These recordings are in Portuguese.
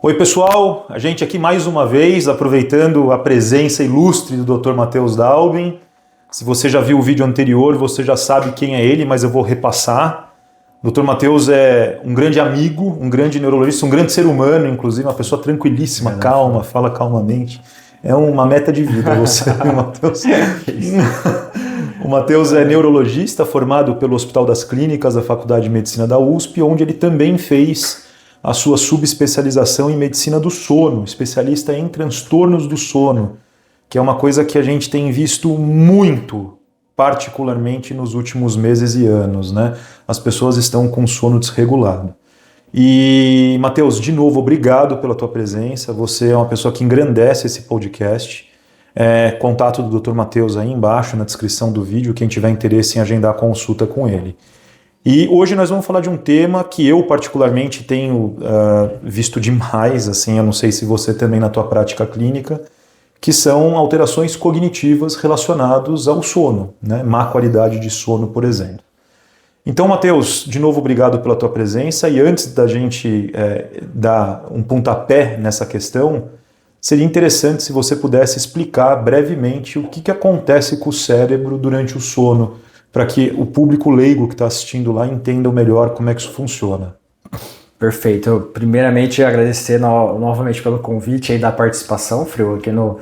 Oi pessoal, a gente aqui mais uma vez aproveitando a presença ilustre do Dr. Matheus Dalbin. Se você já viu o vídeo anterior, você já sabe quem é ele, mas eu vou repassar. O Dr. Matheus é um grande amigo, um grande neurologista, um grande ser humano, inclusive, uma pessoa tranquilíssima, calma, fala calmamente. É uma meta de vida você, Matheus. O Matheus é neurologista formado pelo Hospital das Clínicas da Faculdade de Medicina da USP, onde ele também fez a sua subespecialização em medicina do sono, especialista em transtornos do sono, que é uma coisa que a gente tem visto muito, particularmente nos últimos meses e anos, né? As pessoas estão com sono desregulado. E, Matheus, de novo, obrigado pela tua presença. Você é uma pessoa que engrandece esse podcast. Contato do Dr. Matheus aí embaixo na descrição do vídeo, quem tiver interesse em agendar consulta com ele. E hoje nós vamos falar de um tema que eu particularmente tenho visto demais, assim, eu não sei se você também na tua prática clínica, que são alterações cognitivas relacionadas ao sono, né? Má qualidade de sono, por exemplo. Então, Matheus, de novo obrigado pela tua presença, e antes da gente dar um pontapé nessa questão, seria interessante se você pudesse explicar brevemente o que acontece com o cérebro durante o sono, para que o público leigo que está assistindo lá entenda melhor como é que isso funciona. Perfeito. Primeiramente, agradecer novamente pelo convite e da participação, Frio, aqui no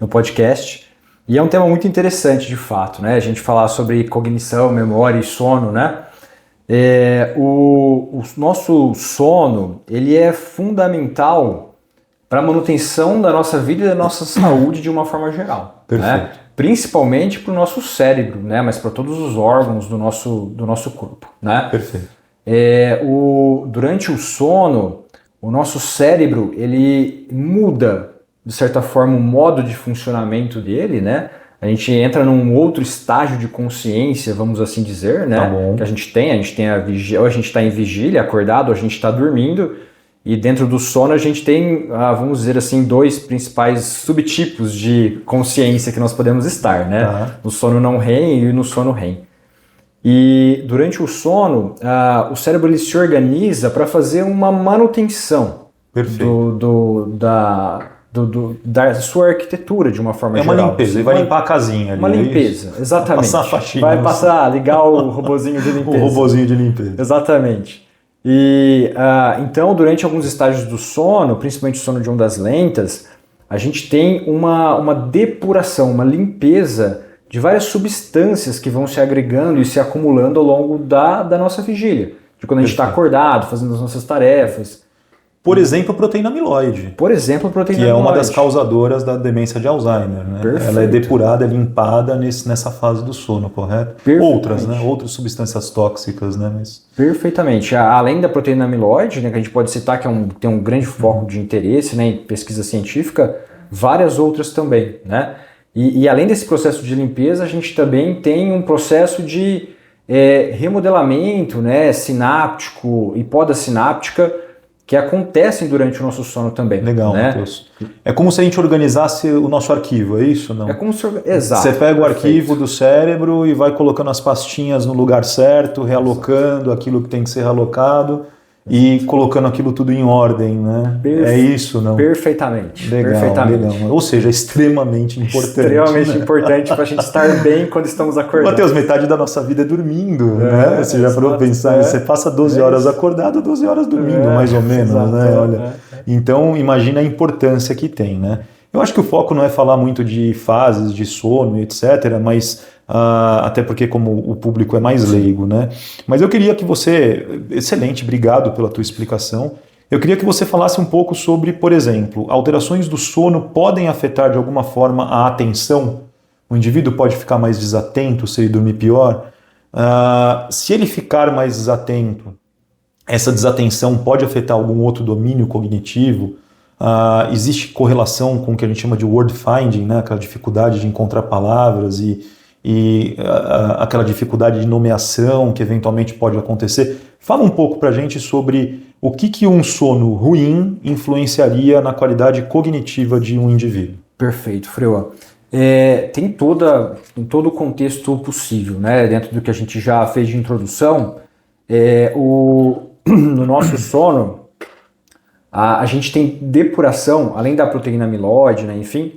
podcast. E é um tema muito interessante, de fato, né? A gente falar sobre cognição, memória e sono, né? O nosso sono, ele é fundamental para a manutenção da nossa vida e da nossa saúde de uma forma geral. Perfeito. Né? Principalmente para o nosso cérebro, né? Mas para todos os órgãos do nosso corpo. Né? Perfeito. Durante o sono, o nosso cérebro ele muda, de certa forma, o modo de funcionamento dele, né? A gente entra num outro estágio de consciência, vamos assim dizer, né? Tá bom. Que a gente tem a vigília, ou a gente está em vigília, acordado, ou a gente está dormindo. E dentro do sono a gente tem, vamos dizer assim, dois principais subtipos de consciência que nós podemos estar, né? Tá. No sono não REM e no sono REM. E durante o sono, o cérebro ele se organiza para fazer uma manutenção da sua arquitetura de uma forma geral. É uma limpeza, ele vai limpar a casinha ali. Uma limpeza, exatamente. Vai passar a faxina. Vai passar, ligar o robozinho de limpeza. O robozinho de limpeza. Exatamente. E então, durante alguns estágios do sono, principalmente o sono de ondas lentas, a gente tem uma depuração, uma limpeza de várias substâncias que vão se agregando e se acumulando ao longo da nossa vigília. De quando a gente está acordado, fazendo as nossas tarefas. Por exemplo, a proteína amiloide. Que é uma das causadoras da demência de Alzheimer. Né? Ela é depurada, limpada nessa fase do sono, correto? Outras, né? Outras substâncias tóxicas, né? Perfeitamente. Além da proteína amiloide, né, que a gente pode citar que tem um grande foco de interesse, né, em pesquisa científica, várias outras também, né? E além desse processo de limpeza, a gente também tem um processo de remodelamento, né, sináptico e podassináptica, que acontecem durante o nosso sono também. Legal, né? Matheus. É como se a gente organizasse o nosso arquivo, é isso? Não? É como se... Exato. Você pega o arquivo do cérebro e vai colocando as pastinhas no lugar certo, realocando aquilo que tem que ser realocado e colocando aquilo tudo em ordem, né? É isso, não? Perfeitamente. Legal, perfeitamente. legal. Ou seja, extremamente importante. Extremamente importante para a gente estar bem quando estamos acordados. Matheus, metade da nossa vida é dormindo, né? Você já parou pensar, você passa 12 horas acordado, 12 horas dormindo, mais ou menos, exato, né? Olha. Então, imagina a importância que tem, né? Eu acho que o foco não é falar muito de fases de sono, etc., mas até porque como o público é mais leigo, né? Mas eu queria que você... Excelente, obrigado pela tua explicação. Eu queria que você falasse um pouco sobre, por exemplo, alterações do sono podem afetar de alguma forma a atenção? O indivíduo pode ficar mais desatento se ele dormir pior? Se ele ficar mais desatento, essa desatenção pode afetar algum outro domínio cognitivo? Existe correlação com o que a gente chama de word finding, né? Aquela dificuldade de encontrar palavras e aquela dificuldade de nomeação que eventualmente pode acontecer. Fala um pouco pra gente sobre o que um sono ruim influenciaria na qualidade cognitiva de um indivíduo. Perfeito, Freua. Tem todo o contexto possível, né? Dentro do que a gente já fez de introdução, no nosso sono, A gente tem depuração, além da proteína amiloide, né, enfim,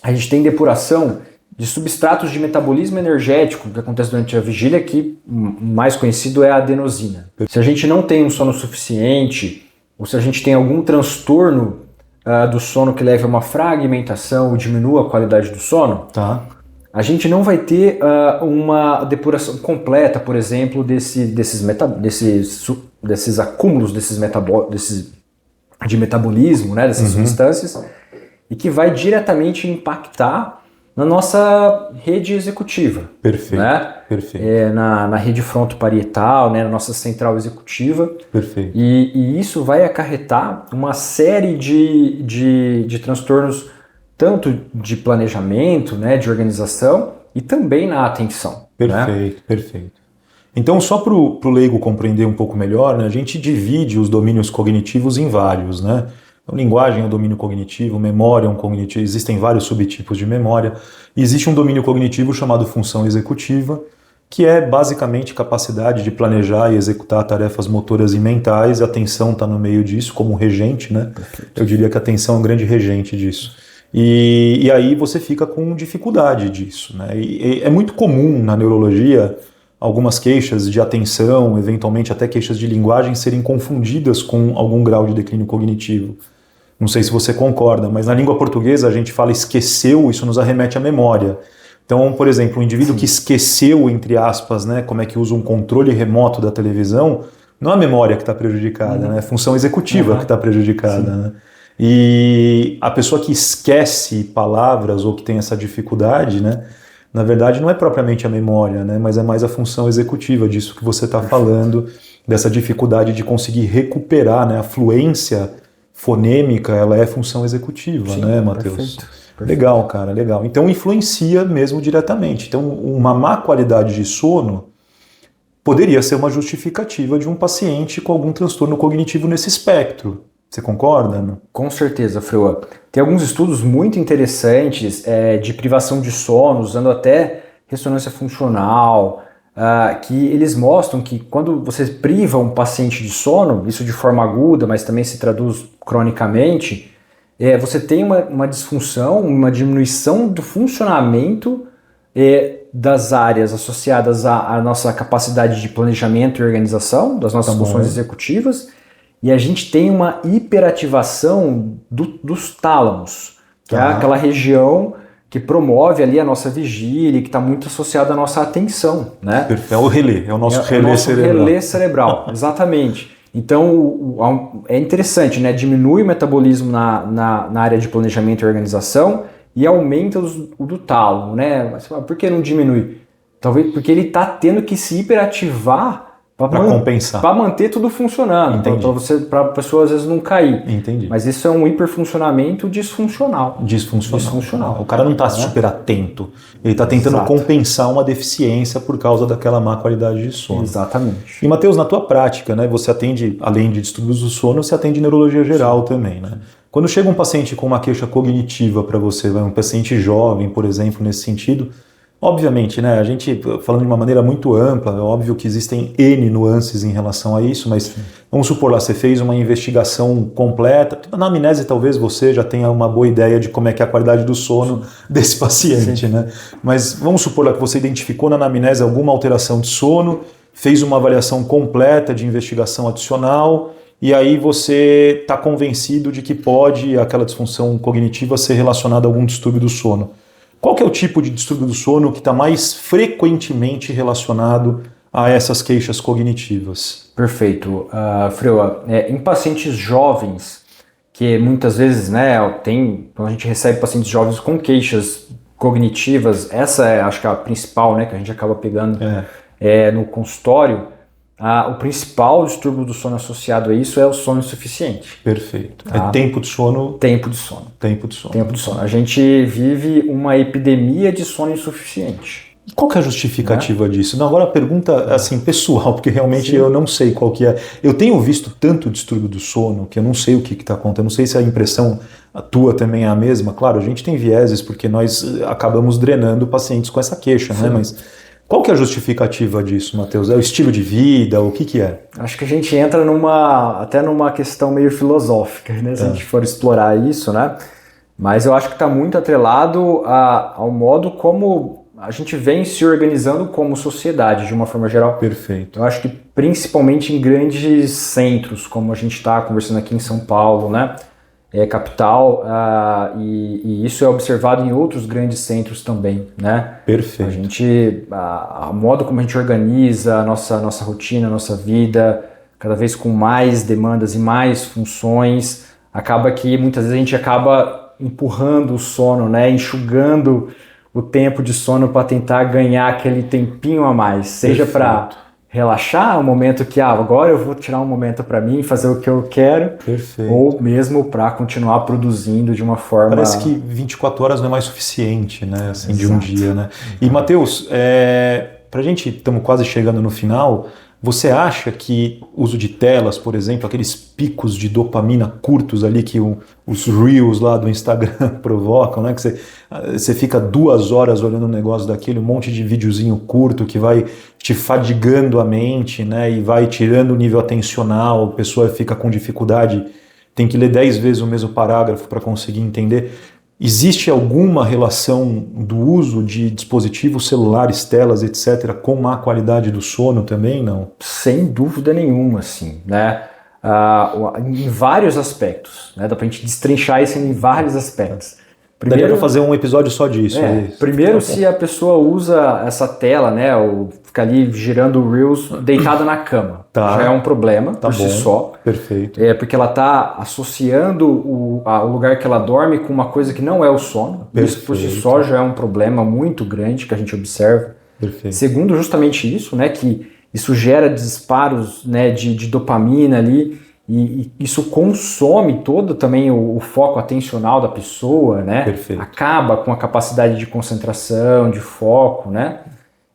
a gente tem depuração de substratos de metabolismo energético que acontece durante a vigília, que o mais conhecido é a adenosina. Se a gente não tem um sono suficiente, ou se a gente tem algum transtorno do sono que leve a uma fragmentação ou diminua a qualidade do sono, a gente não vai ter uma depuração completa, por exemplo, desses acúmulos de metabolismo, né, dessas substâncias, e que vai diretamente impactar na nossa rede executiva. Perfeito. Né? Perfeito. Na rede frontoparietal, né, na nossa central executiva. Perfeito. E isso vai acarretar uma série de transtornos, tanto de planejamento, né, de organização, e também na atenção. Perfeito, né? Perfeito. Então, só para o leigo compreender um pouco melhor, né, a gente divide os domínios cognitivos em vários, né? Então, linguagem é um domínio cognitivo, memória é um cognitivo, existem vários subtipos de memória. E existe um domínio cognitivo chamado função executiva, que é basicamente capacidade de planejar e executar tarefas motoras e mentais. A atenção está no meio disso, como um regente, né? Perfeito. Eu diria que a atenção é um grande regente disso. E aí você fica com dificuldade disso, né? E é muito comum na neurologia algumas queixas de atenção, eventualmente até queixas de linguagem, serem confundidas com algum grau de declínio cognitivo. Não sei se você concorda, mas na língua portuguesa a gente fala esqueceu, isso nos arremete à memória. Então, por exemplo, um indivíduo que esqueceu, entre aspas, né, como é que usa um controle remoto da televisão, não é a memória que está prejudicada, né, é a função executiva que está prejudicada. Né? E a pessoa que esquece palavras ou que tem essa dificuldade, né, na verdade não é propriamente a memória, né, mas é mais a função executiva disso que você está falando, dessa dificuldade de conseguir recuperar, né, a fluência fonêmica, ela é função executiva, né, Matheus? Perfeito. Legal, cara, legal. Então influencia mesmo diretamente. Então uma má qualidade de sono poderia ser uma justificativa de um paciente com algum transtorno cognitivo nesse espectro. Você concorda? Não? Com certeza, Freua. Tem alguns estudos muito interessantes de privação de sono, usando até ressonância funcional, que eles mostram que quando você priva um paciente de sono, isso de forma aguda, mas também se traduz cronicamente, você tem uma disfunção, uma diminuição do funcionamento das áreas associadas à nossa capacidade de planejamento e organização, das nossas funções executivas, e a gente tem uma hiperativação dos tálamos, que é aquela região que promove ali a nossa vigília, que está muito associada à nossa atenção, né? É o relé, é o nosso relé cerebral. Relé cerebral, exatamente. Então, é interessante, né? Diminui o metabolismo na área de planejamento e organização e aumenta o do tálamo, né? Mas por que não diminui? Talvez porque ele está tendo que se hiperativar para compensar, para manter tudo funcionando, para a pessoa às vezes não cair. Entendi. Mas isso é um hiperfuncionamento disfuncional. O cara não está super atento, ele está tentando compensar uma deficiência por causa daquela má qualidade de sono. Exatamente. E Matheus, na tua prática, né, você atende, além de distúrbios do sono, você atende neurologia geral também, né? Quando chega um paciente com uma queixa cognitiva para você, um paciente jovem, por exemplo, nesse sentido, obviamente, né, a gente falando de uma maneira muito ampla, é óbvio que existem N nuances em relação a isso, mas vamos supor lá, você fez uma investigação completa, na anamnese talvez você já tenha uma boa ideia de como é que é a qualidade do sono desse paciente, né? Mas vamos supor lá que você identificou na anamnese alguma alteração de sono, fez uma avaliação completa de investigação adicional, e aí você está convencido de que pode aquela disfunção cognitiva ser relacionada a algum distúrbio do sono. Qual que é o tipo de distúrbio do sono que está mais frequentemente relacionado a essas queixas cognitivas? Perfeito. Freua, em pacientes jovens, que muitas vezes, né, quando a gente recebe pacientes jovens com queixas cognitivas, essa é, acho que a principal, né, que a gente acaba pegando no consultório, o principal distúrbio do sono associado a isso é o sono insuficiente. Perfeito. Tá? É tempo de sono? Tempo de sono. Tempo de sono. Tempo de sono. A gente vive uma epidemia de sono insuficiente. Qual que é a justificativa disso? Não, agora a pergunta assim, pessoal, porque realmente eu não sei qual que é. Eu tenho visto tanto distúrbio do sono que eu não sei o que está acontecendo. Não sei se a impressão tua também é a mesma. Claro, a gente tem vieses porque nós acabamos drenando pacientes com essa queixa, né? Mas Qual que é a justificativa disso, Matheus? É o estilo de vida? O que é? Acho que a gente entra até numa questão meio filosófica, né? Se a gente for explorar isso, né? Mas eu acho que está muito atrelado ao modo como a gente vem se organizando como sociedade, de uma forma geral. Perfeito. Eu acho que principalmente em grandes centros, como a gente está conversando aqui em São Paulo, né? Capital, e isso é observado em outros grandes centros também, né? Perfeito. A modo como a gente organiza a nossa rotina, a nossa vida, cada vez com mais demandas e mais funções, acaba que muitas vezes a gente acaba empurrando o sono, né? Enxugando o tempo de sono para tentar ganhar aquele tempinho a mais, seja para relaxar, um momento que agora eu vou tirar um momento para mim, fazer o que eu quero, ou mesmo para continuar produzindo de uma forma... Parece que 24 horas não é mais suficiente, né, assim, de um dia, né? E, Matheus, pra gente, estamos quase chegando no final, você acha que o uso de telas, por exemplo, aqueles picos de dopamina curtos ali que os Reels lá do Instagram provocam, né? Que você fica 2 horas olhando um negócio daquele, um monte de videozinho curto que vai te fadigando a mente, né? E vai tirando o nível atencional, a pessoa fica com dificuldade, tem que ler 10 vezes o mesmo parágrafo para conseguir entender. Existe alguma relação do uso de dispositivos celulares, telas, etc., com má qualidade do sono também, não? Sem dúvida nenhuma, assim, né? Em vários aspectos, né? Dá pra gente destrinchar isso em vários aspectos. Daria para fazer um episódio só disso. Primeiro, se a pessoa usa essa tela, né, ou fica ali girando o Reels deitada na cama, já é um problema por si só. Perfeito. Porque ela está associando o lugar que ela dorme com uma coisa que não é o sono. Perfeito. Isso por si só já é um problema muito grande que a gente observa. Perfeito. Segundo, justamente isso, né, que isso gera disparos, né, de dopamina ali, e isso consome todo também o foco atencional da pessoa, né? Perfeito. Acaba com a capacidade de concentração, de foco, né?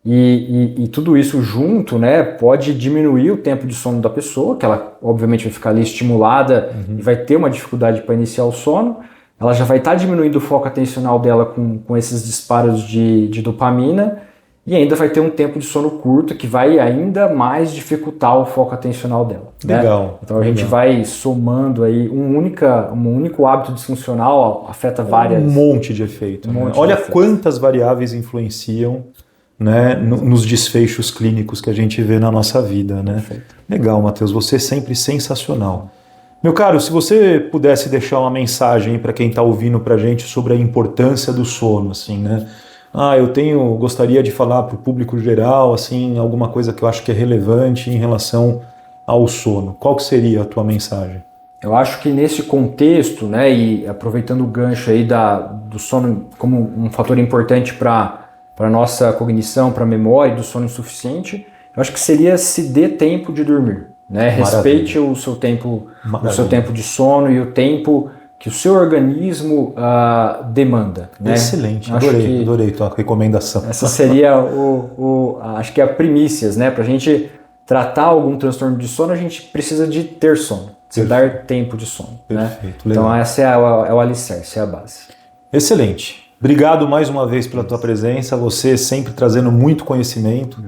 E tudo isso junto, né, pode diminuir o tempo de sono da pessoa, que ela obviamente vai ficar ali estimulada e vai ter uma dificuldade para iniciar o sono. Ela já vai estar diminuindo o foco atencional dela com esses disparos de dopamina, e ainda vai ter um tempo de sono curto que vai ainda mais dificultar o foco atencional dela. Legal. Né? Então a gente vai somando aí um único hábito disfuncional afeta várias... Um monte de efeito. Olha quantas variáveis influenciam, né, nos desfechos clínicos que a gente vê na nossa vida. Né? Legal, Matheus, você é sempre sensacional. Meu caro, se você pudesse deixar uma mensagem para quem está ouvindo para a gente sobre a importância do sono, assim, né? Gostaria de falar para o público geral, assim, alguma coisa que eu acho que é relevante em relação ao sono. Qual que seria a tua mensagem? Eu acho que nesse contexto, né, e aproveitando o gancho aí do sono como um fator importante para a nossa cognição, para a memória e do sono insuficiente, eu acho que seria se dê tempo de dormir, né? Respeite o seu tempo de sono e o tempo que o seu organismo demanda. Né? Excelente, adorei tua recomendação. Essa seria acho que a primícias, né? Para a gente tratar algum transtorno de sono, a gente precisa de ter sono, dar tempo de sono. Perfeito, né? Então essa é o alicerce, é a base. Excelente. Obrigado mais uma vez pela tua presença, você sempre trazendo muito conhecimento,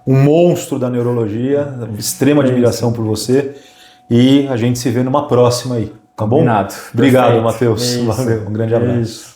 um monstro da neurologia, extrema admiração por você, e a gente se vê numa próxima aí. Tá bom? Combinado. Obrigado, Matheus. Valeu, um grande abraço.